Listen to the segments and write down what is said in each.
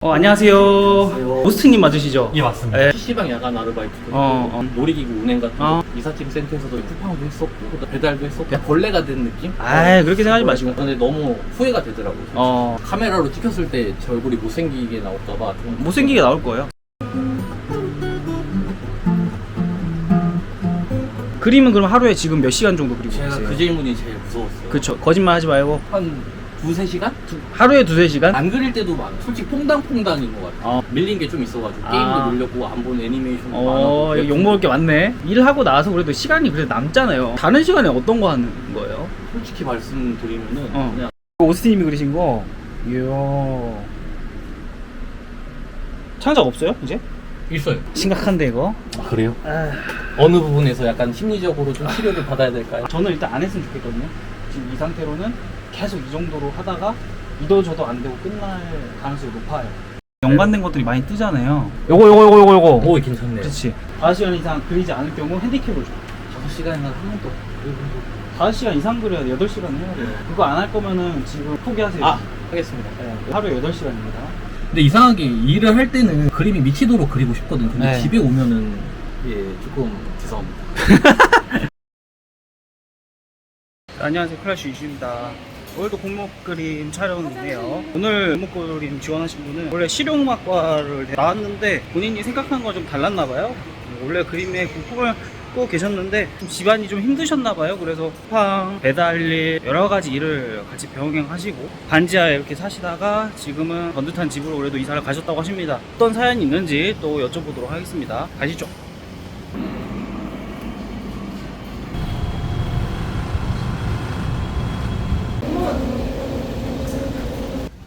안녕하세요. 호스트님 맞으시죠? 예, 맞습니다. 네. PC방 야간 아르바이트도 했고, 놀이기구 운행 같은 어. 거 이삿짐 센터에서도 쿠팡도 했었고, 그다음에 배달도 했었고, 그냥 벌레가 된 느낌? 아이, 그렇게 생각하지 마시고. 근데 너무 후회가 되더라고요. 어, 카메라로 찍혔을 때 제 얼굴이 못생기게 나올까봐 좀 못생기게 나올 거예요. 그림은 그럼 하루에 지금 몇 시간 정도 그리고 제가 계세요? 그 질문이 제일 무서웠어요. 그쵸. 거짓말 하지 말고. 한 두세 시간? 하루에 두세 시간? 안 그릴 때도 많아. 솔직히 퐁당퐁당인 것 같아요. 밀린 게 좀 있어가지고 게임도 밀렸고 안 본 애니메이션도 많았고. 이거 욕먹을 게 많네. 일하고 나서 그래도 시간이 그래도 남잖아요. 다른 시간에 어떤 거 하는 거예요? 솔직히 말씀드리면은 어. 그냥 호스트님이 그리신 거. 이야. 창작 없어요, 이제? 있어요. 심각한데, 이거? 그래요? 어느 부분에서 약간 심리적으로 좀 치료를 받아야 될까요? 저는 일단 안 했으면 좋겠거든요. 지금 이 상태로는 계속 이 정도로 하다가 이도 저도 안 되고 끝날 가능성이 높아요. 연관된 것들이 많이 뜨잖아요. 요거. 오, 괜찮네. 그렇지. 5시간 이상 그리지 않을 경우 핸디캡을 줘. 5시간이나 한 번도 5시간 이상 그려야 돼. 8시간 해야 돼요. 그거 안 할 거면은 지금 포기하세요. 하겠습니다. 네, 하루에 8시간입니다. 근데 이상하게 일을 할 때는 그림이 미치도록 그리고 싶거든. 근데 네. 집에 오면은 조금 죄송합니다. 안녕하세요. 클래시 이슈입니다. 오늘도 공목 그림 촬영이네요. 오늘 공목 그림 지원하신 분은 원래 실용음악과를 나왔는데 본인이 생각한 거 좀 달랐나봐요. 원래 그림에 꿈을 꾸고 계셨는데 좀 집안이 좀 힘드셨나봐요. 그래서 쿠팡, 배달일 여러 가지 일을 같이 병행하시고 반지하에 이렇게 사시다가 지금은 번듯한 집으로 그래도 이사를 가셨다고 하십니다. 어떤 사연이 있는지 또 여쭤보도록 하겠습니다. 가시죠.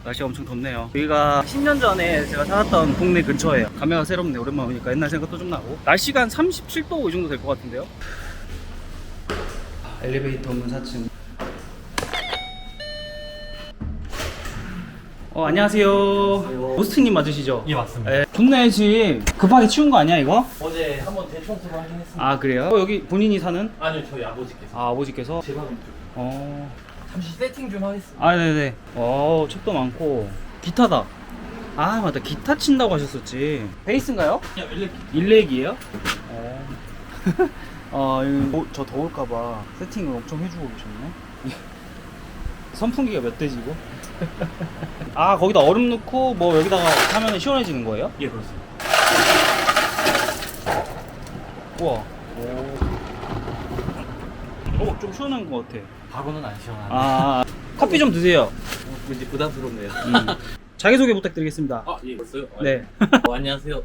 날씨가 엄청 덥네요. 여기가 10년 전에 제가 살았던 동네 근처예요. 감회가 새롭네. 오랜만에 오니까 옛날 생각도 좀 나고. 날씨가 한 37도 이 정도 될 것 같은데요. 엘리베이터 없는 4층. 안녕하세요. 호스트님 맞으시죠? 예, 맞습니다. 네. 좋네 집. 급하게 치운 거 아니야 이거? 어제 한번 대청소를 하긴 했습니다. 아 그래요? 여기 본인이 사는? 아니요, 저희 아버지께서. 아버지께서? 제 방은 좀. 잠시 세팅 좀 하겠습니다. 아 네네. 책도 많고. 기타다. 아 맞다, 기타 친다고 하셨었지. 베이스인가요? 그냥 일렉. 일렉이에요? 이거 저 더울까봐 세팅을 엄청 해주고 계셨네. 선풍기가 몇 대지고? 거기다 얼음 넣고 뭐 여기다가 하면 시원해지는 거예요? 예, 그렇습니다. 우와. 좀 시원한 것 같아. 바로는 안 시원하네. 커피 좀 드세요. 왠지 부담스럽네요. 자기소개 부탁드리겠습니다. 예, 벌써요? 네. 안녕하세요.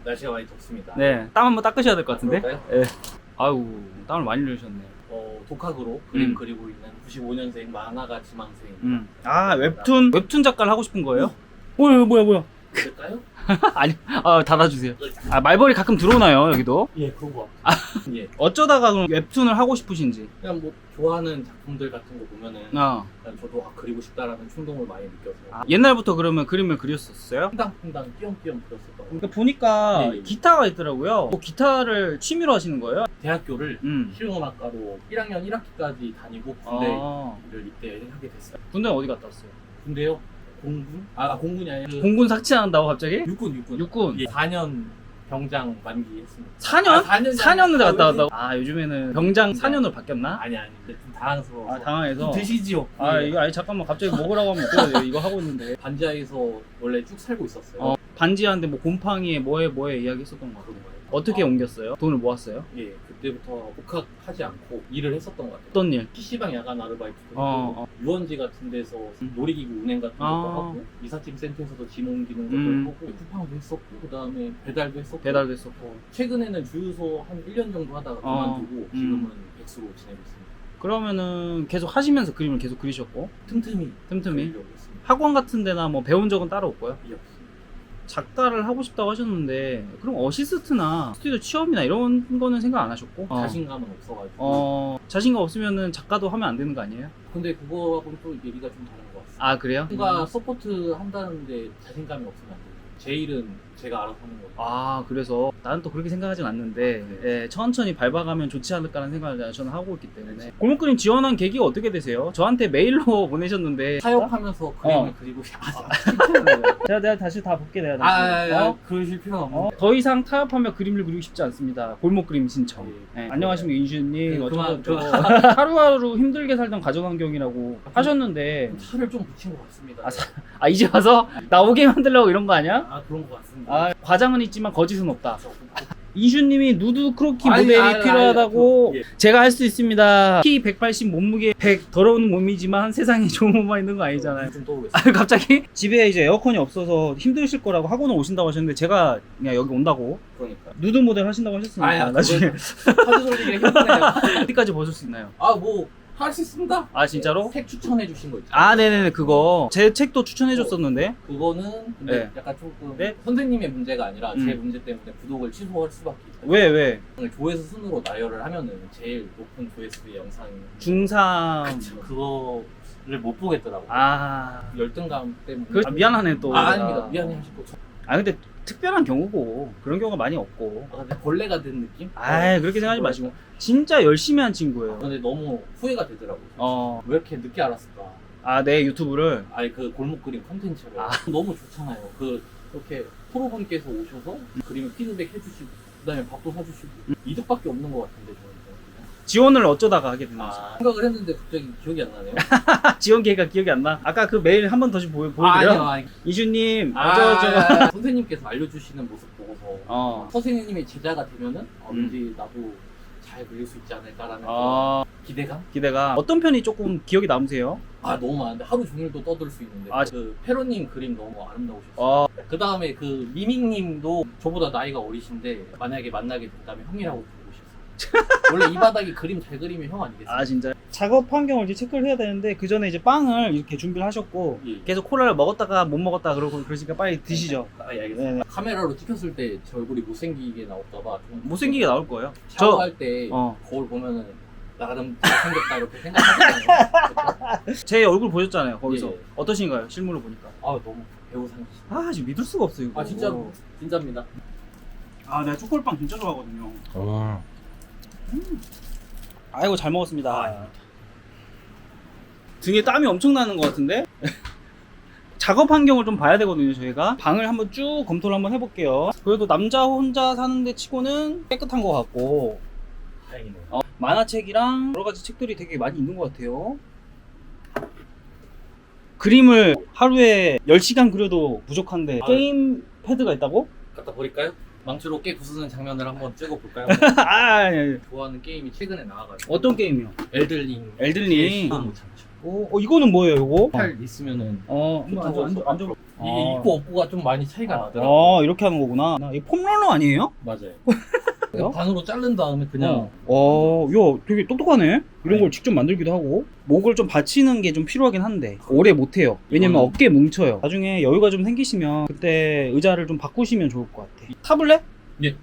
날씨가 많이 덥습니다. 네, 땀 한번 닦으셔야 될 것 같은데? 그럴까요? 네. 아유, 땀을 많이 흘리셨네. 독학으로 그림 그리고 있는 95년생 만화가 지망생. 웹툰 작가를 하고 싶은 거예요? 뭐야. 될까요? 아니, 닫아주세요. 말벌이 가끔 들어오나요, 여기도? 예, 그런 거 같아요. 예. 어쩌다가 그럼 웹툰을 하고 싶으신지? 그냥 뭐 좋아하는 작품들 같은 거 보면은 그냥 저도 그리고 싶다라는 충동을 많이 느껴서 옛날부터 그러면 그림을 그렸었어요? 퐁당퐁당 띄엄띄엄 그렸었던 거. 그러니까 보니까 예. 기타가 있더라고요. 기타를 취미로 하시는 거예요? 대학교를 실용음악과로 1학년 1학기까지 다니고 군대를 이때 하게 됐어요. 군대는 어디 갔다 왔어요? 군대요? 공군? 공군이 아니라 공군 삭제한다고 갑자기? 육군. 예, 4년 병장 만기했습니다. 4년? 4년을 갔다 요즘- 왔다고? 요즘에는 병장 4년으로 바뀌었나? 아니 근데 좀 당황스러워서 당황해서. 드시지요. 이거 잠깐만 갑자기 먹으라고 하면 어떡해. 이거 하고 있는데. 반지하에서 원래 쭉 살고 있었어요. 반지하인데 뭐 곰팡이에 뭐에 이야기 했었던 거 같아요. 어떻게 옮겼어요? 돈을 모았어요? 예, 그때부터 복학하지 않고 일을 했었던 것 같아요. 어떤 일? PC방 야간 아르바이트도 어, 하고 유원지 같은 데서 놀이기구 운행 같은 것도 하고 이삿짐 센터에서도 짐 옮기는 것도 하고 쿠팡도 했었고 그 다음에 배달도 했었고 최근에는 주유소 한 1년 정도 하다가 그만두고 지금은 백수로 지내고 있습니다. 그러면은 계속 하시면서 그림을 계속 그리셨고 틈틈이 그리려고 했습니다. 학원 같은 데나 뭐 배운 적은 따로 없고요? 예, 없습니다. 작가를 하고 싶다고 하셨는데 그럼 어시스트나 스튜디오 취업이나 이런 거는 생각 안 하셨고? 자신감은 없어가지고 자신감 없으면은 작가도 하면 안 되는 거 아니에요? 근데 그거하고는 또 얘기가 좀 다른 것 같습니다. 그래요? 뭔가 서포트 한다는데 자신감이 없으면 안 돼요. 제일은 제가 알아서 하는 거예요. 아, 그래서 나는 또 그렇게 생각하진 않는데 예, 천천히 밟아가면 좋지 않을까라는 생각을 저는 하고 있기 때문에. 골목 그림 지원한 계기가 어떻게 되세요? 저한테 메일로 보내셨는데 타협하면서 그림을 그리고 내가 다시 다 볼게. 내가 다시. 그러실 필요는 없는데. 더 이상 타협하며 그림을 그리고 싶지 않습니다. 골목 그림 신청. 예. 안녕하십니까 인슈님. 그만. 하루하루 힘들게 살던 가정환경이라고 하셨는데 살을 좀 붙인 것 같습니다. 이제 와서 나오게 만들려고 이런 거 아니야? 그런 것 같습니다. 과장은 있지만 거짓은 없다. 인슈님이 누드 크로키 아니, 모델이 아니, 필요하다고. 아니, 예. 제가 할 수 있습니다. 키 180 몸무게 100 더러운 몸이지만 세상에 좋은 몸만 있는 거 아니잖아요. 좀 떠오르겠습니다. 갑자기 집에 이제 에어컨이 없어서 힘드실 거라고 학원을 오신다고 하셨는데 제가 그냥 여기 온다고. 그러니까. 누드 모델 하신다고 하셨으니까 나중에 하드 돌리기가 힘드네요. 어디까지 벗을 수 있나요? 뭐 할 수 있습니다. 진짜로? 책 추천해 주신 거 있죠? 네네네, 그거 제 책도 추천해 줬었는데. 그거는 근데 네. 약간 조금 네? 선생님의 문제가 아니라 제 문제 때문에 구독을 취소할 수밖에 있어요. 왜? 조회수 순으로 나열을 하면은 제일 높은 조회수의 영상이 중3. 그거를 못 보겠더라고요. 열등감 때문에. 미안하네 또. 아닙니다. 미안해 하실 거. 근데 특별한 경우고 그런 경우가 많이 없고. 근데 벌레가 된 느낌? 그렇게 생각하지 마시고 진짜 열심히 한 친구예요. 근데 너무 후회가 되더라고요. 왜 이렇게 늦게 알았을까? 내 유튜브를. 그 골목 그림 컨텐츠를 너무 좋잖아요. 이렇게 프로분께서 오셔서 그림을 피드백 해주시고 그다음에 밥도 사주시고 이득밖에 없는 것 같은데 저는. 지원을 어쩌다가 하게 됐는지. 생각을 했는데 갑자기 기억이 안 나네요. 지원 계획가 기억이 안 나. 아까 그 메일 한 번 더 보여드려. 아니요. 이주님 선생님께서 알려주시는 모습 보고서 선생님의 제자가 되면은 왠지 나도 잘 그릴 수 있지 않을까라는 기대가. 어떤 편이 조금 기억에 남으세요? 너무 많은데 하루 종일도 떠들 수 있는데 그 페로님 그림 너무 아름다우셨어요. 그 다음에 그 미밍님도 저보다 나이가 어리신데 만약에 만나게 된다면 형이라고 부르고 싶어요. 원래 이 바닥이 그림 잘 그리면 형 아니겠어요? 진짜. 작업 환경을 이제 체크를 해야 되는데 그 전에 이제 빵을 이렇게 준비를 하셨고 계속 콜라를 먹었다가 못 먹었다 그러시니까 빨리 드시죠. 알겠습니다. 네네. 카메라로 찍혔을 때 제 얼굴이 못생기게 나올까봐 좀 못생기게 나올 거예요. 샤워할 때 거울 보면은 나름 잘생겼다 이렇게 생각하잖아요. 제 얼굴 보셨잖아요 거기서. 예. 어떠신가요? 실물로 보니까. 너무 배우 상이시. 지금 믿을 수가 없어요 이거. 진짜로 진짜입니다. 내가 초콜빵 진짜 좋아하거든요. 아이고 잘 먹었습니다. 등에 땀이 엄청 나는 것 같은데? 작업 환경을 좀 봐야 되거든요 저희가. 방을 한번 쭉 검토를 한번 해볼게요. 그래도 남자 혼자 사는데 치고는 깨끗한 것 같고. 다행이네요. 만화책이랑 여러가지 책들이 되게 많이 있는 것 같아요. 그림을 하루에 10시간 그려도 부족한데 게임 패드가 있다고? 갖다 버릴까요? 망치로 깨 부수는 장면을 한번 찍어볼까요? 좋아하는 게임이 최근에 나와가지고. 어떤 게임이요? 엘들링. 엘들링. 못 참죠. 이거는 뭐예요 이거? 팔 있으면은 앉아. 이게 있고 없고가 좀 많이 차이가 나더라고요. 이렇게 하는 거구나. 이 폼롤러 아니에요? 맞아요. 반으로 자른 다음에 그냥 야 되게 똑똑하네. 이런 걸 직접 만들기도 하고. 목을 좀 받치는 게 좀 필요하긴 한데 오래 못해요. 왜냐면 어깨에 뭉쳐요. 나중에 여유가 좀 생기시면 그때 의자를 좀 바꾸시면 좋을 것 같아. 타블렛? 예.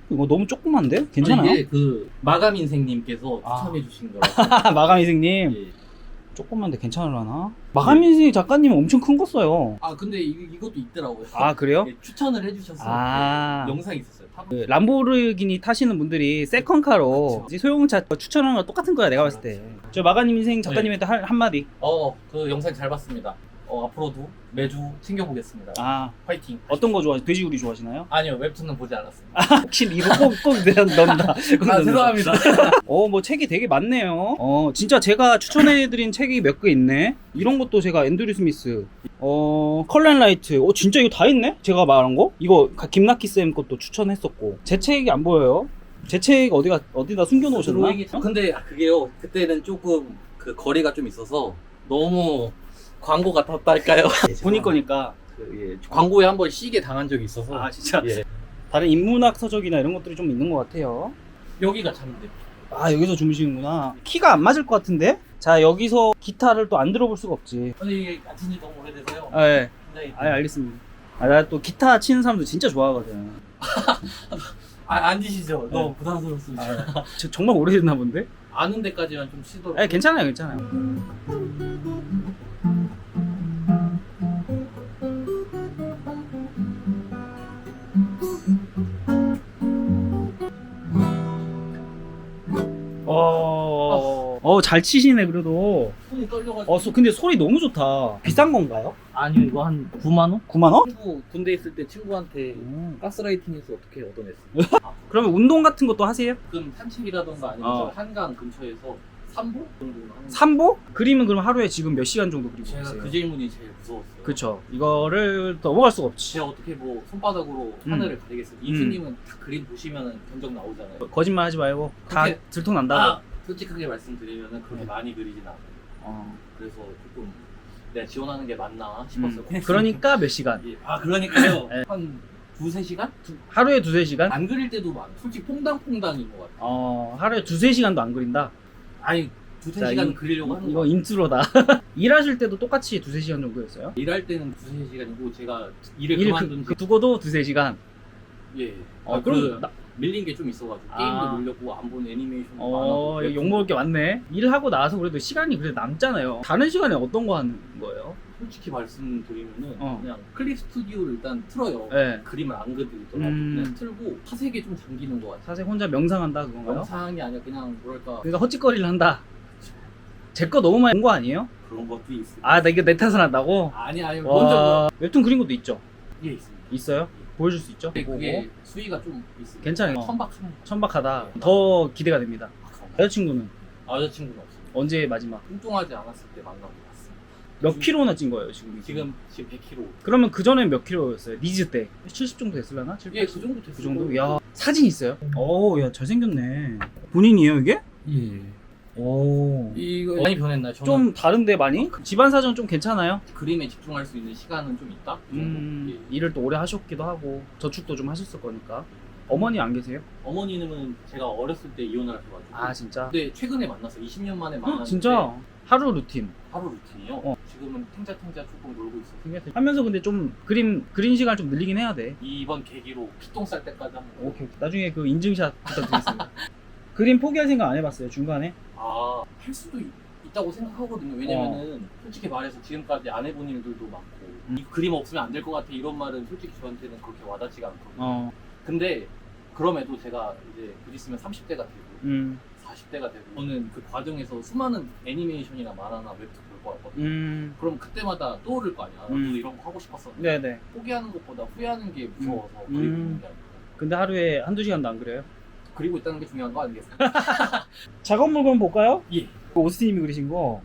이거 너무 조그만데? 괜찮아요? 이게 그 마감인생님께서 추천해주신 거라서. 마감인생님. 예. 조그만데 괜찮으려나? 마감인생 작가님은 엄청 큰 거 써요. 근데 이것도 있더라고요. 그래요? 예, 추천을 해주셔서 영상이 있었어요. 그 람보르기니 타시는 분들이 세컨카로 소형차 추천하는 거 똑같은 거야 내가 봤을 때. 저 마가님 인생 작가님한테 한마디. 그 영상 잘 봤습니다. 앞으로도 매주 챙겨보겠습니다. 화이팅. 어떤 거 좋아하세요? 돼지우리 좋아하시나요? 아니요, 웹툰은 보지 않았습니다. 혹시 이거 꼭 넣는다. 죄송합니다. 뭐 책이 되게 많네요. 진짜 제가 추천해드린 책이 몇 개 있네. 이런 것도 제가 앤드류 스미스, 컬 앤 라이트. 진짜 이거 다 있네? 제가 말한 거? 이거 김나키 쌤 것도 추천했었고. 제 책이 안 보여요. 제 책 어디다 숨겨놓으셨나? 근데 그게요, 그때는 조금 그 거리가 좀 있어서 너무 광고 같았다 할까요? 본인 거니까. 광고에 한번 시게 당한 적이 있어서. 진짜? 다른 인문학 서적이나 이런 것들이 좀 있는 것 같아요. 여기가 잠들. 여기서 주무시는구나. 키가 안 맞을 것 같은데? 자, 여기서 기타를 또 안 들어볼 수가 없지. 근데 이게 같은 지 너무 오래돼서요. 네. 알겠습니다. 나 또 기타 치는 사람도 진짜 좋아하거든. 앉으시죠. 너무 부담스럽습니다. 정말 오래됐나 본데? 아는 데까지만 좀 시도를. 괜찮아요. 잘 치시네 그래도. 손이 떨려가지고. 근데 소리 너무 좋다. 비싼 건가요? 아니요, 이거 한 9만 원? 9만 원? 친구 군대 있을 때 친구한테 가스라이팅해서 어떻게 얻어냈어. 그러면 운동 같은 것도 하세요? 가끔 산책이라던가 아니면 어. 저 한강 근처에서 산보 정도 하는 거. 삼보? 그림은 그럼 하루에 지금 몇 시간 정도 그리고 제가 계세요? 그 질문이 제일 무서웠어요. 그쵸. 이거를 넘어갈 수가 없지. 제가 어떻게 뭐 손바닥으로 하늘을 가리겠어요. 이수님은 다 그림 보시면은 견적 나오잖아요. 거짓말 하지 말고 다 그렇게- 들통 난다고. 솔직하게 말씀드리면은 그렇게 많이 그리진 않아요. 어. 그래서 조금 내가 지원하는 게 맞나 싶었어요. 그러니까 몇 시간? 예. 그러니까요. 네. 한 두세 시간? 하루에 두세 시간? 안 그릴 때도 많아. 솔직히 퐁당퐁당인 것 같아요. 하루에 두세 시간도 안 그린다? 아니 두세 자, 시간 그리려고 하는 이거 거. 인트로다. 일하실 때도 똑같이 두세 시간 정도 했어요? 일할 때는 두세 시간이고 제가 일을 일 그만둔 지 두고도 두세 시간? 예. 그럼 그 나- 밀린 게 좀 있어가지고 아. 게임도 밀렸고 안 본 애니메이션도 많아고 이거 욕먹을 게 많네. 일하고 나서 그래도 시간이 그래도 남잖아요. 다른 시간에 어떤 거 하는 거예요? 솔직히 말씀드리면은 어. 그냥 클립 스튜디오를 일단 틀어요. 네. 그림을 안 그리더라도 그냥 틀고 사색에 좀 잠기는 것 같아요. 사실 혼자 명상한다 그건가요? 영상이 아니라 그냥 뭐랄까 그러니까 헛짓거리를 한다. 제 거 너무 많이 본 거 아니에요? 그런 것도 있어요. 나 이거 내 탓을 한다고? 아니 먼저 웹툰 그린 것도 있죠? 예 있습니다. 있어요? 보여줄 수 있죠? 그게 수위가 좀 있어요. 괜찮아요. 천박한 천박하다. 더 기대가 됩니다. 여자친구는 여자친구는 없어요. 언제 마지막? 뚱뚱하지 않았을 때 만나고 왔습니다. 몇 킬로나 찐 거예요 지금? 지금 100kg. 그러면 그 전에 몇 킬로였어요? 리즈 때 70 정도 됐을려나? 70, 예, 그 정도 됐어요. 그 정도? 야 사진 있어요? 야 잘생겼네. 본인이에요 이게? 예. 오. 이거 많이 변했나요? 저는 좀 다른데 많이? 집안 사정 좀 괜찮아요? 그림에 집중할 수 있는 시간은 좀 있다. 예. 일을 또 오래 하셨기도 하고 저축도 좀 하셨을 거니까. 어머니 안 계세요? 어머니는 제가 어렸을 때 이혼을 하셔가지고. 아 진짜? 근데 최근에 만났어요. 20년 만에 만났는데. 진짜? 하루 루틴 하루 루틴이요? 어. 지금은 탱자탱자 조금 놀고 있어요. 하면서 근데 좀 그린 시간 좀 늘리긴 해야 돼. 이번 계기로 피똥 쌀 때까지 한번. 오케이. 나중에 그 인증샷 부탁드리겠습니다. 그림 포기할 생각 안 해봤어요 중간에? 할 수도 있다고 생각하거든요. 왜냐면은 솔직히 말해서 지금까지 안 해본 일들도 많고 이 그림 없으면 안 될 것 같아 이런 말은 솔직히 저한테는 그렇게 와닿지가 않거든요. 근데 그럼에도 제가 이제 곧 있으면 30대가 되고 40대가 되고 저는 그 과정에서 수많은 애니메이션이나 만화나 웹툰 볼 거 같거든요. 그럼 그때마다 떠오를 거 아니야. 나도 이런 거 하고 싶었었는데 네네. 포기하는 것보다 후회하는 게 무서워서 그리고 있는 게 아니고 근데 하루에 한두 시간도 안 그래요? 그리고 있다는 게 중요한 거 아니겠습니까? 작업 물건 볼까요? 예. 오스틴님이 그리신 거.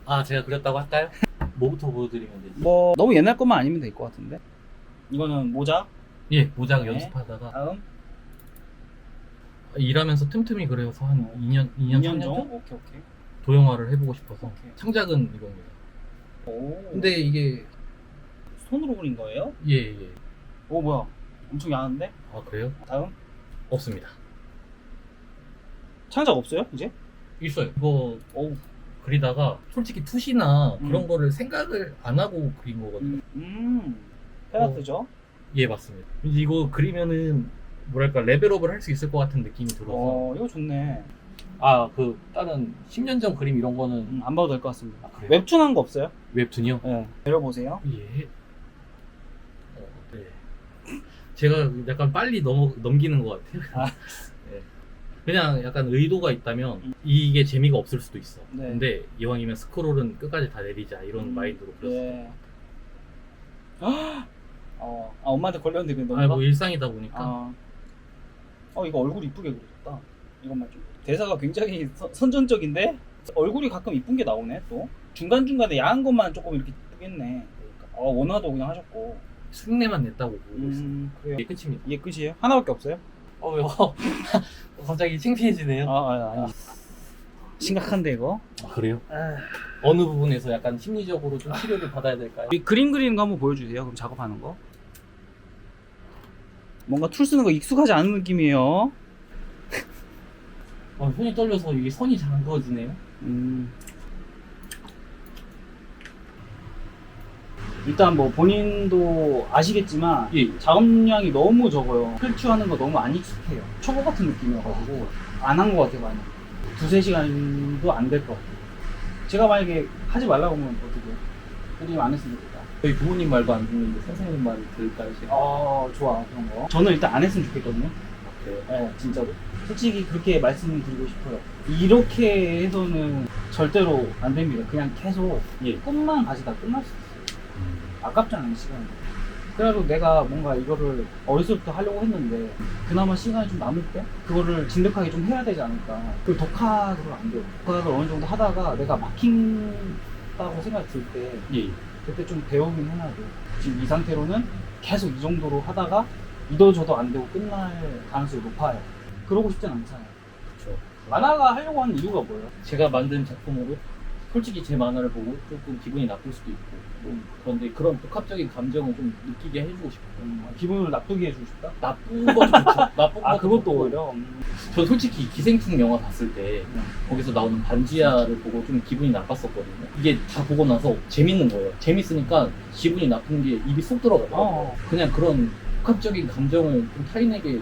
이야. 제가 그렸다고 할까요? 뭐부터 보여드리면 되지? 뭐 너무 옛날 것만 아니면 될 것 같은데. 이거는 모자. 예, 모작 네. 연습하다가 다음 일하면서 틈틈이 그려서 한 2년 3년 전 오케이. 도형화를 해보고 싶어서 오케이. 창작은 이겁니다. 오. 근데 이게 손으로 그린 거예요? 예. 오 뭐야? 엄청 야한데? 그래요? 다음 없습니다. 창작 없어요? 이제? 있어요. 이거 그리다가 솔직히 투시나 그런 거를 생각을 안 하고 그린 거거든요. 페라트죠? 예, 맞습니다. 이거 그리면은 뭐랄까 레벨업을 할 수 있을 것 같은 느낌이 들어서 이거 좋네. 그 다른 10년 전 그림 이런 거는 안 봐도 될 것 같습니다. 그래요? 웹툰 한 거 없어요? 웹툰이요? 네. 내려보세요. 예. 네. 제가 약간 빨리 넘기는 것 같아요. 네. 그냥 약간 의도가 있다면 이게 재미가 없을 수도 있어. 네. 근데 이왕이면 스크롤은 끝까지 다 내리자 이런 마인드로 그렸어요. 네. 엄마한테 걸렸는데 그게 너무 뭐 일상이다 보니까. 이거 얼굴 이쁘게 그려줬다. 이것만 좀. 대사가 굉장히 선전적인데 얼굴이 가끔 이쁜 게 나오네 또. 중간중간에 야한 것만 조금 이렇게 이쁘겠네. 그러니까. 원화도 그냥 하셨고. 흉내만 냈다고 보고 있어요. 그래요. 이게 끝입니다. 이게 끝이에요? 하나밖에 없어요? 갑자기 창피해지네요. 아니. 심각한데 이거? 그래요? 어느 부분에서 약간 심리적으로 좀 치료를 받아야 될까요? 이 그림 그리는 거 한번 보여주세요. 그럼 작업하는 거. 뭔가 툴 쓰는 거 익숙하지 않은 느낌이에요. 손이 떨려서 이게 선이 잘 안 그어지네요. 일단 뭐 본인도 아시겠지만 예. 작업량이 너무 적어요. 필추하는 거 너무 안 익숙해요. 초보 같은 느낌이어가지고 안 한 거 같아요 많이. 두세 시간도 안 될 것 같아요. 제가 만약에 하지 말라고 하면 어떻게 해요? 그림 안 했으면 좋겠다. 저희 부모님 말도 안 듣는데 선생님 말을 들을까요? 제가? 좋아 그런 거. 저는 일단 안 했으면 좋겠거든요. 그래요? 진짜로. 솔직히 그렇게 말씀드리고 싶어요. 이렇게 해서는 절대로 안 됩니다. 그냥 계속 예. 꿈만 가지다 끝날 수 있어요. 아깝잖아요, 시간이. 그래도 내가 뭔가 이거를 어렸을 때부터 하려고 했는데 그나마 시간이 좀 남을 때 그거를 진득하게 좀 해야 되지 않을까. 그 독학으로 안 돼요. 독학을 어느 정도 하다가 내가 막힌다고 생각이 들 때 예. 그때 좀 배우긴 해야 돼요. 지금 이 상태로는 계속 이 정도로 하다가 이도저도 안 되고 끝날 가능성이 높아요. 그러고 싶진 않잖아요. 그렇죠. 만화가 하려고 하는 이유가 뭐예요? 제가 만든 작품으로 솔직히 제 만화를 보고 조금 기분이 나쁠 수도 있고 그런데 그런 복합적인 감정을 좀 느끼게 해주고 싶어요. 기분을 나쁘게 해주고 싶다? 나쁜 것도 좋죠. 나쁜 것도 그것도 좋고. 오히려. 저 솔직히 기생충 영화 봤을 때 거기서 나오는 반지하를 보고 좀 기분이 나빴었거든요. 이게 다 보고 나서 재밌는 거예요. 재밌으니까 기분이 나쁜 게 입이 쏙 들어가더라고요. 그냥 그런 복합적인 감정을 좀 타인에게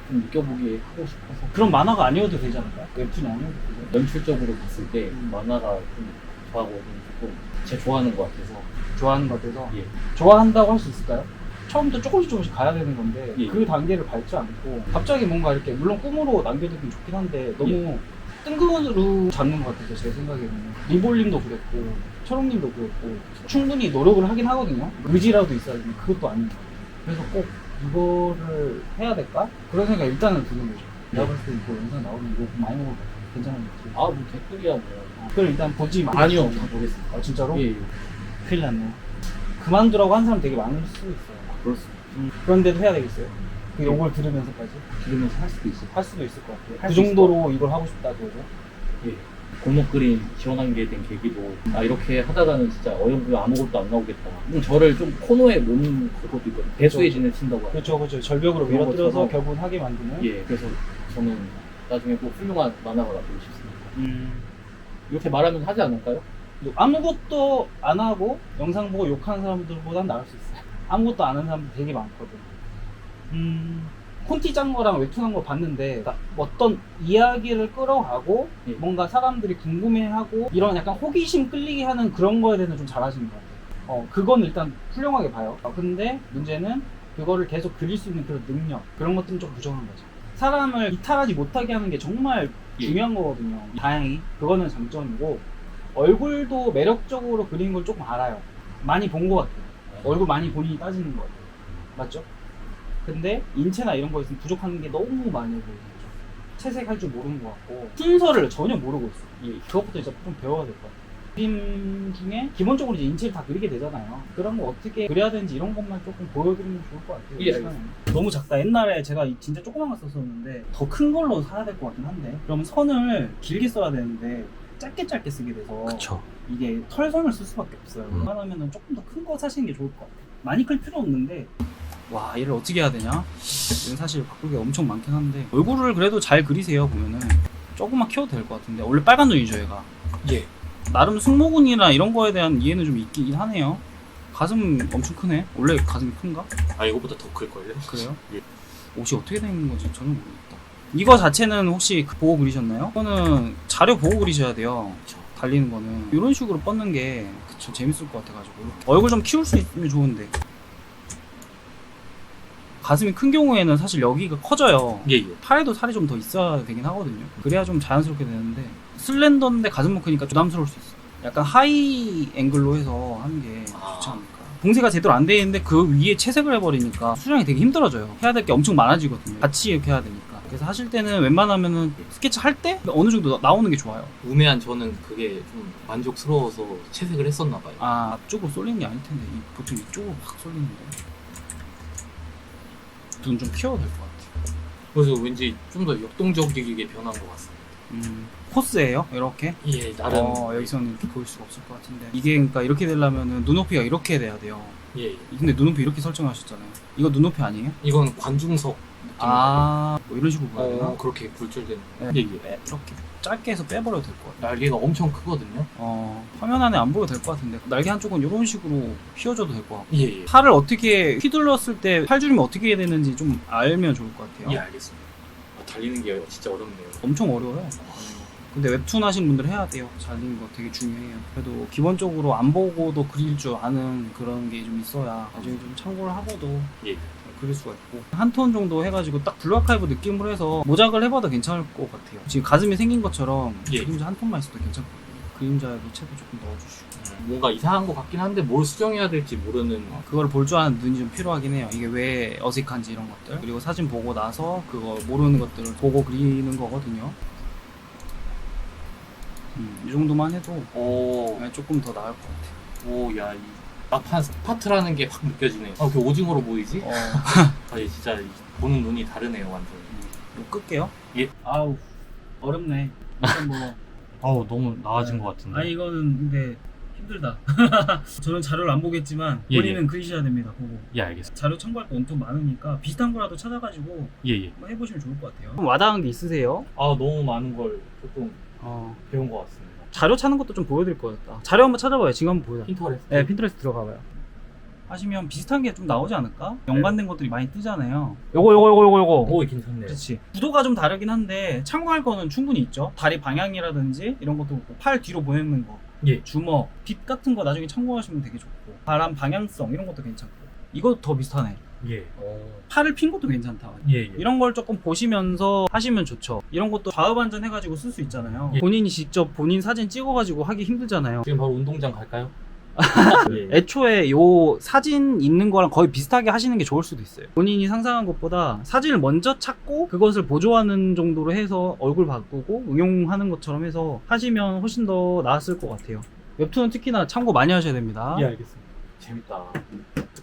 좀 느껴보게 하고 싶어서 그런 만화가 아니어도 되지 않을까? 웹툰이 아니어도 되죠. 연출적으로 봤을 때 만화가 좀 저하고 조금 제가 좋아하는 것 같아서 좋아하는 것 같아서. 예. 좋아한다고 할 수 있을까요? 처음부터 조금씩 가야 되는 건데 예. 그 단계를 밟지 않고 갑자기 뭔가 이렇게 물론 꿈으로 남겨두면 좋긴 한데 너무 뜬금으로 잡는 것 같아서 제 생각에는 리볼님도 그랬고 철웅님도 그랬고 충분히 노력을 하긴 하거든요. 의지라도 있어야 되는데 그것도 아닌 것 같아요. 그래서 꼭 이거를 해야 될까? 그런 생각이 일단은 드는 거죠. 내가 봤을 때 이거 영상 나오면 이거 많이 먹을 것 같아. 괜찮은 거지. 뭐 댓글이야 뭐 그걸 일단 보지 마. 아니요 다 보겠습니다. 아 진짜로? 예. 큰일 났네. 그만두라고 한 사람 되게 많을 수도 있어요. 그럴 수 있어요. 그런데도 해야 되겠어요. 그 요걸 들으면서까지 들으면서 할 수도 있어요. 할 수도 있을 것 같아요. 할 그 수 있을 정도로 이걸 하고 싶다 그거죠. 예. 골목 그림 지원하게 된 계기도 이렇게 하다가는 진짜 어영부영 아무것도 안 나오겠다. 저를 좀 코너에 놓는 그것도 있거든요. 배수의 진을 친다고 하죠. 그렇죠. 절벽으로 그런 밀어뜨려서 것처럼. 결국은 하게 만드는. 예. 그래서 저는 나중에 꼭 훌륭한 만화가 나오고 싶습니다. 음. 이렇게 말하면 하지 않을까요? 아무것도 안 하고 영상 보고 욕하는 사람들보단 나을 수 있어요. 아무것도 안 하는 사람들 되게 많거든. 콘티 짠 거랑 웹툰 거 봤는데 그러니까 어떤 이야기를 끌어가고 예. 뭔가 사람들이 궁금해하고 이런 약간 호기심 끌리게 하는 그런 거에 대해서 좀 잘하시는 것 같아요. 그건 일단 훌륭하게 봐요. 근데 문제는 그거를 계속 그릴 수 있는 그런 능력 그런 것들은 좀 부족한 거죠. 사람을 이탈하지 못하게 하는 게 정말 예. 중요한 거거든요. 다행히 그거는 장점이고 얼굴도 매력적으로 그리는 걸 조금 알아요. 많이 본 것 같아요. 얼굴 많이 본인이 따지는 것 같아요. 맞죠? 근데 인체나 이런 거에 있으면 부족한 게 너무 많이 보이는 거죠. 채색할 줄 모르는 것 같고 순서를 전혀 모르고 있어요. 그것부터 이제 좀 배워야 될 것 같아요. 그림 중에 기본적으로 이제 인체를 다 그리게 되잖아요. 그런 거 어떻게 그려야 되는지 이런 것만 조금 보여드리면 좋을 것 같아요. 예, 너무 작다. 옛날에 제가 진짜 조그만 거 썼었는데 더 큰 걸로 사야 될 것 같긴 한데 그럼 선을 길게 써야 되는데 짧게 쓰게 돼서 그쵸. 이게 털선을 쓸 수밖에 없어요. 웬만하면 조금 더 큰 거 사시는 게 좋을 것 같아요. 많이 클 필요 없는데 와 얘를 어떻게 해야 되냐? 이건 사실 바꿀 게 엄청 많긴 한데 얼굴을 그래도 잘 그리세요. 보면은 조금만 키워도 될 것 같은데 원래 빨간 눈이죠 얘가. 예. 나름 승모근이나 이런 거에 대한 이해는 좀 있긴 하네요. 가슴 엄청 크네. 원래 가슴이 큰가? 이거보다 더 클걸요? 그래요? 예. 옷이 어떻게 된 건지 전혀 모르겠다. 이거 자체는 혹시 보고 그리셨나요? 이거는 자료 보고 그리셔야 돼요. 달리는 거는 이런 식으로 뻗는 게 좀 재밌을 것 같아가지고 얼굴 좀 키울 수 있으면 좋은데 가슴이 큰 경우에는 사실 여기가 커져요. 예. 팔에도 살이 좀 더 있어야 되긴 하거든요. 그래야 좀 자연스럽게 되는데 슬렌더인데 가슴만 크니까 부담스러울 수 있어. 약간 하이 앵글로 해서 하는 게 좋지 않을까. 봉쇄가 제대로 안 돼 있는데 그 위에 채색을 해버리니까 수정이 되게 힘들어져요. 해야 될 게 엄청 많아지거든요. 같이 이렇게 해야 되니까. 그래서 하실 때는 웬만하면은 스케치 할 때 어느 정도 나오는 게 좋아요. 우매한 저는 그게 좀 만족스러워서 채색을 했었나 봐요. 앞쪽으로 쏠리는 게 아닐 텐데 보통 이쪽으로 확 쏠리는데 눈 좀 키워야 될 것 같아요. 그래서 왠지 좀 더 역동적이게 변한 것 같습니다. 코스예요? 이렇게? 예, 나름. 여기서는 이렇게 보일 수가 없을 것 같은데 이게 그러니까 이렇게 되려면은 눈높이가 이렇게 돼야 돼요. 예. 근데 눈높이 이렇게 설정하셨잖아요. 이거 눈높이 아니에요? 이건 관중석 느낌이에요. 뭐 이런 식으로 봐야 되나? 그렇게 굴절되는. 네. 예. 이렇게 짧게 해서 빼버려도 될 것 같아요. 날개가 엄청 크거든요. 화면 안에 안 보여도 될 것 같은데 날개 한쪽은 이런 식으로 휘어줘도 될 것 같고 예. 팔을 어떻게 휘둘렀을 때 팔줄임이 어떻게 해야 되는지 좀 알면 좋을 것 같아요. 예, 알겠습니다. 달리는 게 진짜 어렵네요. 엄청 어려워요. 근데 웹툰 하신 분들 해야 돼요. 잘리는 거 되게 중요해요. 그래도 기본적으로 안 보고도 그릴 줄 아는 그런 게 좀 있어야 나중에 좀 참고를 하고도 예. 그릴 수가 있고 한 톤 정도 해가지고 딱 블루 아카이브 느낌으로 해서 모작을 해봐도 괜찮을 것 같아요. 지금 가슴이 생긴 것처럼 예. 그림자 한 톤만 있어도 괜찮거든요. 그림자에 채도 조금 넣어주시고 뭔가 이상한 것 같긴 한데 뭘 수정해야 될지 모르는. 그걸 볼 줄 아는 눈이 좀 필요하긴 해요. 이게 왜 어색한지 이런 것들. 그리고 사진 보고 나서 그거 모르는 것들을 보고 그리는 거거든요. 이 정도만 해도 조금 더 나을 것 같아요. 오, 야, 이 막판 스파트라는 게 확 느껴지네. 아, 그 오징어로 보이지? 아, 이 진짜 보는 눈이 다르네요, 완전. 이거 끌게요. 예. 아우 어렵네. 일단 뭐 아우, 너무 나아진 것 같은데. 아니 이거는 근데 힘들다. 저는 자료를 안 보겠지만 예, 본인은 그리셔야 됩니다. 보고 예, 알겠습니다. 자료 첨부할 거 엄청 많으니까 비슷한 거라도 찾아가지고 예, 예. 한번 해보시면 좋을 것 같아요. 와닿은 게 있으세요? 아, 너무 많은 걸 조금 배운 것 같습니다. 자료 찾는 것도 좀 보여드릴 거였다. 자료 한번 찾아봐요. 지금 한번 보여. 핀터레스트. 네, 핀터레스트 들어가봐요. 하시면 비슷한 게 좀 나오지 않을까? 연관된 것들이 많이 뜨잖아요. 요거. 오, 괜찮네요. 그렇지. 구도가 좀 다르긴 한데 참고할 거는 충분히 있죠. 다리 방향이라든지 이런 것도 그렇고 팔 뒤로 보내는 거, 예. 주먹, 빛 같은 거 나중에 참고하시면 되게 좋고 바람 방향성 이런 것도 괜찮고 이거 더 비슷하네. 예. 팔을 핀 것도 괜찮다. 예, 예. 이런 걸 조금 보시면서 하시면 좋죠. 이런 것도 좌우반전 해가지고 쓸 수 있잖아요. 예. 본인이 직접 본인 사진 찍어가지고 하기 힘들잖아요. 지금 바로 운동장 갈까요? 예. 애초에 요 사진 있는 거랑 거의 비슷하게 하시는 게 좋을 수도 있어요. 본인이 상상한 것보다 사진을 먼저 찾고 그것을 보조하는 정도로 해서 얼굴 바꾸고 응용하는 것처럼 해서 하시면 훨씬 더 나았을 것 같아요. 웹툰은 특히나 참고 많이 하셔야 됩니다. 예, 알겠습니다. 재밌다.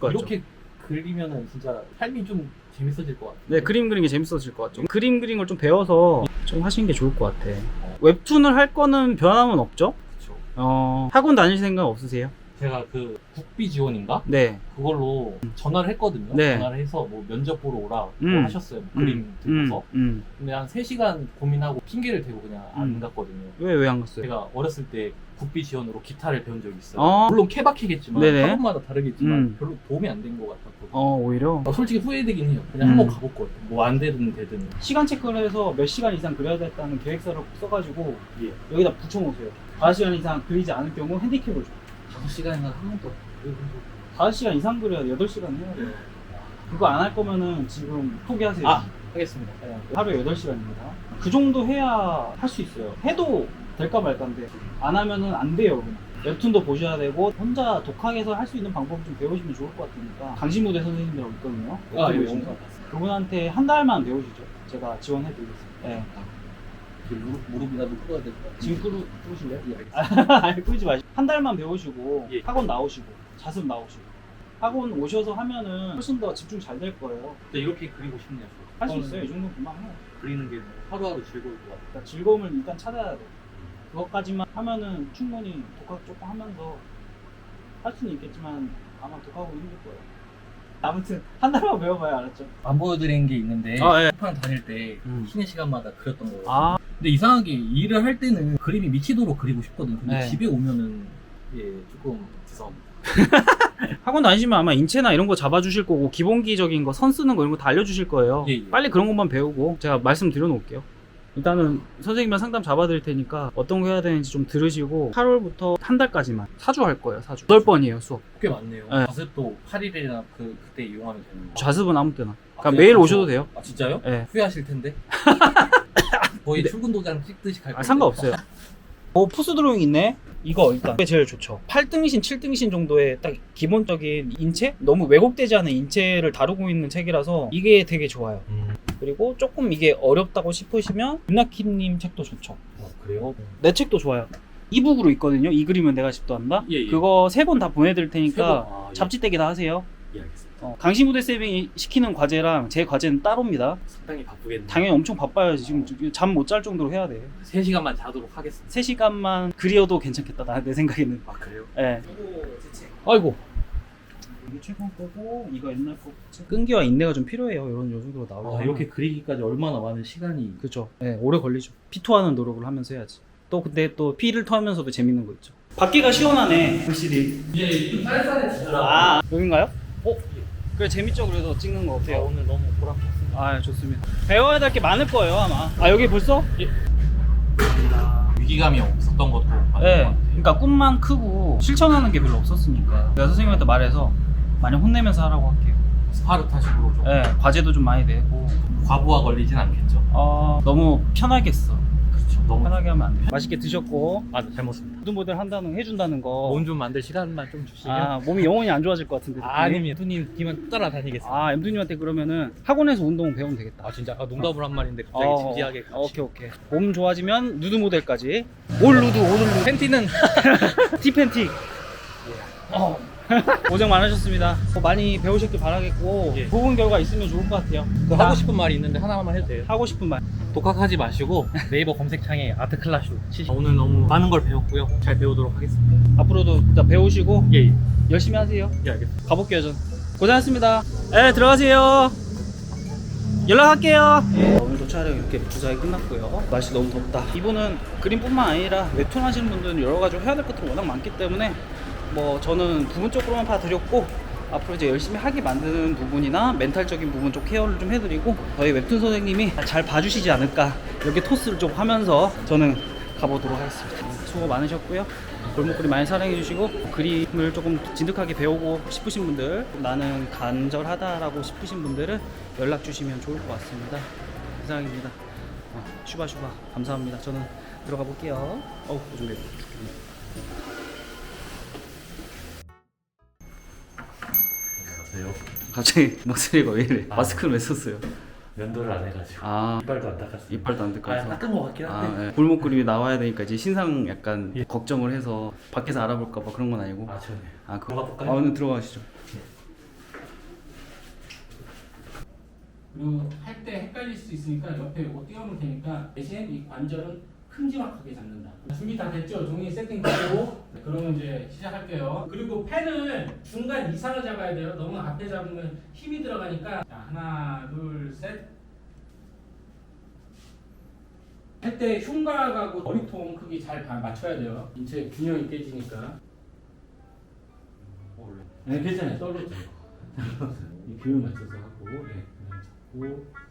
이렇게 그리면은 진짜 삶이 좀 재밌어질 것 같아요. 네, 그림 그리는 게 재밌어질 것 같죠. 그림 그리는 걸 좀 배워서 좀 하시는 게 좋을 것 같아. 웹툰을 할 거는 변함은 없죠? 그렇죠. 학원 다닐 생각 없으세요? 제가 그 국비 지원인가? 네. 그걸로 전화를 했거든요. 네. 전화를 해서 뭐 면접 보러 오라 뭐 하셨어요. 뭐 그림 들고서. 근데 한 3시간 고민하고 핑계를 대고 그냥 안 갔거든요. 왜 안 갔어요? 제가 어렸을 때 국비 지원으로 기타를 배운 적이 있어요. 물론 케바케겠지만 네네. 학원마다 다르겠지만 별로 도움이 안 된 것 같았거든요. 오히려? 솔직히 후회되긴 해요. 그냥 한번 가볼 걸. 뭐 안 되든 되든. 시간 체크를 해서 몇 시간 이상 그려야 됐다는 계획서를 써가지고 예. 여기다 붙여놓으세요. 5시간 이상 그리지 않을 경우 핸디캡을 줘. 5시간이나 한 번도 5시간 이상 그려야 8시간 해야 돼요. 그거 안 할 거면은 지금 포기하세요. 하겠습니다. 네, 하루에 8시간입니다. 그 정도 해야 할 수 있어요. 해도 될까 말까인데 안 하면은 안 돼요. 그냥. 웹툰도 보셔야 되고 혼자 독학해서 할 수 있는 방법 좀 배우시면 좋을 것 같으니까 강신무대 선생님이라고 있거든요. 예. 그분한테 한 달만 배우시죠. 제가 지원해드리겠습니다. 네. 무릎이라도 꿇어야 될 것 같아요. 지금 꿇으실래요? 예, 알겠습니다. 아니 꿇지 마시고 한 달만 배우시고 예. 학원 나오시고 자습 나오시고 학원 오셔서 하면은 훨씬 더 집중 잘 될 거예요. 진짜 이렇게 그리고 싶네요. 할 수 있어요. 이 정도는 금방 해요. 그리는 게 하루하루 즐거울 것 같아요. 그러니까 즐거움을 일단 찾아야 돼. 그것까지만 하면은 충분히 독학 조금 하면서 할 수는 있겠지만 아마 독학으로 힘들 거예요. 아무튼 한 달만 배워봐요. 알았죠? 안 보여드린 게 있는데 예. 쿠팡 다닐 때 쉬는 시간마다 그렸던 거거든요. 아, 근데 이상하게 일을 할 때는 그림이 미치도록 그리고 싶거든요. 근데 네. 집에 오면은 조금 죄송합니다. 학원 다니시면 아마 인체나 이런 거 잡아주실 거고 기본기적인 거 선 쓰는 거 이런 거 다 알려주실 거예요. 예, 예. 빨리 그런 것만 배우고 제가 말씀드려 놓을게요. 일단은 선생님이랑 상담 잡아드릴 테니까 어떤 거 해야 되는지 좀 들으시고 8월부터 한 달까지만 4주 할 거예요. 4주 8번이에요 수업. 꽤 많네요. 네. 자습도 8일이나 그때 이용하면 되는 거예요. 자습은 아무 때나. 그러니까 그래요? 매일 오셔도 돼요. 아 진짜요? 네. 후회하실 텐데. 거의 출근 도장 찍듯이 갈 건데. 상관없어요. 푸스 드로잉 있네. 이거 일단 이게 제일 좋죠. 8등신, 7등신 정도의 딱 기본적인 인체? 너무 왜곡되지 않은 인체를 다루고 있는 책이라서 이게 되게 좋아요. 그리고 조금 이게 어렵다고 싶으시면 윤나키님 책도 좋죠. 그래요? 내 책도 좋아요. 이북으로 있거든요. 이 그림은 내가 집도한다. 예, 예. 그거 3권 다 보내드릴 세 테니까 번? 아, 예. 잡지떼기 다 하세요. 예, 알겠습니다. 강신무대 쌤이 시키는 과제랑 제 과제는 따로입니다. 상당히 바쁘겠네요. 당연히 엄청 바빠요. 지금 잠 못 잘 정도로 해야 돼. 3시간만 자도록 하겠습니다. 3시간만 3시간만 그리어도 괜찮겠다. 내 생각에는. 아, 그래요? 예. 아이고. 이게 최근 거고 이거 옛날 거. 끈기와 인내가 좀 필요해요. 이런 요즘으로 나오고. 이렇게 그리기까지 얼마나 많은 시간이. 그죠. 예, 오래 걸리죠. 피토하는 노력을 하면서 해야지. 또 근데 또 피를 토하면서도 재밌는 거 있죠. 밖에가 시원하네. 확실히. 좀 쌀쌀해지더라. 여긴가요? 그래 재밌죠. 그래도 찍는 거 어때요? 오늘 너무 보람찼습니다. 아 좋습니다. 배워야 될 게 많을 거예요 아마. 아 여기 벌써? 예. 위기감이 없었던 것도 맞는 것 네, 같아요. 그러니까 꿈만 크고 실천하는 게 별로 없었으니까 내가 선생님한테 말해서 많이 혼내면서 하라고 할게요. 스파르타식으로 좀 네, 과제도 좀 많이 내고 과부하 걸리진 않겠죠? 너무 편하게 써. 그렇죠. 너무 편하게 하면 안 돼. 맛있게 드셨고 잘 먹습니다. 모든 모델 한다는 해준다는 거. 몸 좀 만들 시간만 좀 주시면. 몸이 영원히 안 좋아질 것 같은데. 아닙니다. 두님 뒤만 따라다니겠습니다. 엠두님한테 그러면은 학원에서 운동 배우면 되겠다. 진짜 농담을 한 말인데 갑자기 진지하게. 오케이. 몸 좋아지면 누드 모델까지. 올 누드. 팬티는 티팬티. 고생 많으셨습니다. 많이 배우셨길 바라겠고 예. 좋은 결과 있으면 좋을 것 같아요. 하고 싶은 말이 있는데 하나만 해도 돼요? 하고 싶은 말. 독학하지 마시고 네이버 검색창에 아트클라스 치시고 오늘 너무 많은 걸 배웠고요. 잘 배우도록 하겠습니다. 앞으로도 다 배우시고 예, 열심히 하세요. 예 알겠습니다. 가볼게요 전. 고생하셨습니다. 네 들어가세요. 연락할게요. 오늘도 촬영 이렇게 무사히 끝났고요. 날씨 너무 덥다. 이분은 그림뿐만 아니라 웹툰 하시는 분들은 여러 가지 해야 될 것들이 워낙 많기 때문에 저는 부분적으로만 봐드렸고 앞으로 이제 열심히 하게 만드는 부분이나 멘탈적인 부분 쪽 케어를 좀 해드리고 저희 웹툰 선생님이 잘 봐주시지 않을까 이렇게 토스를 좀 하면서 저는 가보도록 하겠습니다. 수고 많으셨고요. 골목그림 많이 사랑해주시고 그림을 조금 진득하게 배우고 싶으신 분들 나는 간절하다라고 싶으신 분들은 연락 주시면 좋을 것 같습니다. 이상입니다. 슈바슈바 감사합니다. 저는 들어가 볼게요. 요즘에 안녕하세요. 갑자기 목소리가 왜 이래? 마스크를 왜 썼어요? 면도를 안 해가지고 이빨도 안 닦았어요. 이빨도 안 닦아서. 닦은 것 같긴 한데. 골목 그림이 나와야 되니까 이제 신상 약간 예. 걱정을 해서 밖에서 알아볼까봐 그런 건 아니고. 전에. 그거 들어가 볼까요? 오늘 들어가시죠. 그리고 할 때 헷갈릴 수 있으니까 옆에 이거 띄워놓을 테니까 대신 이 관절은 큼지막하게 잡는다. 준비 다 됐죠? 종이 세팅되고 그러면 이제 시작할게요. 그리고 펜을 중간 이상을 잡아야 돼요. 너무 앞에 잡으면 힘이 들어가니까 자, 하나 둘 셋. 할 때 흉곽하고 머리통 크기 잘 맞춰야 돼요. 인체 균형이 깨지니까. 네, 괜찮아요. 떨어져요. 이 균형 맞춰서 하고, 네, 그냥 잡고.